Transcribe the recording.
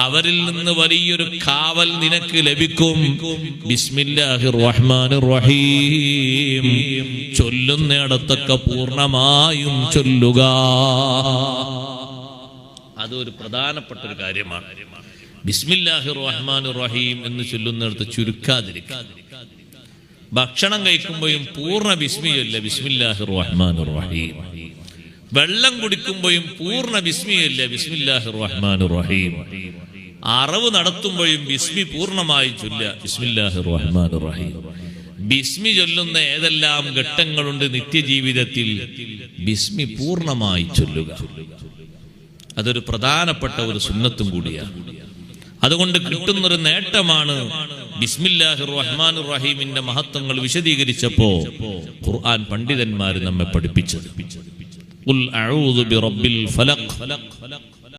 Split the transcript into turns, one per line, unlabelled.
അവരിൽ നിന്ന് വലിയൊരു കാവൽ നിനക്ക് ലഭിക്കും. ബിസ്മില്ലാഹിർ റഹ്മാനിർ റഹീം ചൊല്ലുന്നിടത്തൊക്കെ പൂർണ്ണമായും ചൊല്ലുക. അതൊരു പ്രധാനപ്പെട്ട ഒരു കാര്യമാണ്. ബിസ്മില്ലാഹിർ റഹ്മാനിർ റഹീം എന്ന് ചൊല്ലുന്നിടത്ത് ചുരുക്കാതിരിക്കുക. ഭക്ഷണം കഴിക്കുമ്പോഴും പൂർണ്ണ ബിസ്മിയല്ല, ബിസ്മില്ലാഹിർ റഹ്മാനിർ റഹീം. വെള്ളം കുടിക്കുമ്പോഴും പൂർണ്ണ ബിസ്മിയല്ല, ബിസ്മില്ലാഹിർ റഹ്മാനിർ റഹീം. അറവ് നടത്തുമ്പോഴും ബിസ്മി പൂർണ്ണമായി ചൊല്ല, ബിസ്മില്ലാഹിർ റഹ്മാനിർ റഹീം. ബിസ്മി ചൊല്ലുന്ന ഏതെല്ലാം ഘട്ടങ്ങളുണ്ട് നിത്യജീവിതത്തിൽ, ബിസ്മി പൂർണ്ണമായി ചൊല്ലുക. അതൊരു പ്രധാനപ്പെട്ട ഒരു സുന്നത്തും കൂടിയാണ്. അതുകൊണ്ട് കിട്ടുന്നൊരു നേട്ടമാണ്. ബിസ്മില്ലാഹിർ റഹ്മാനിർ റഹീമിന്റെ മഹത്വങ്ങൾ വിശദീകരിച്ചപ്പോ ഖുർആൻ പണ്ഡിതന്മാർ നമ്മെ പഠിപ്പിച്ചത്. ഖുൽ അഊദു ബിറബ്ബിൽ ഫലഖ്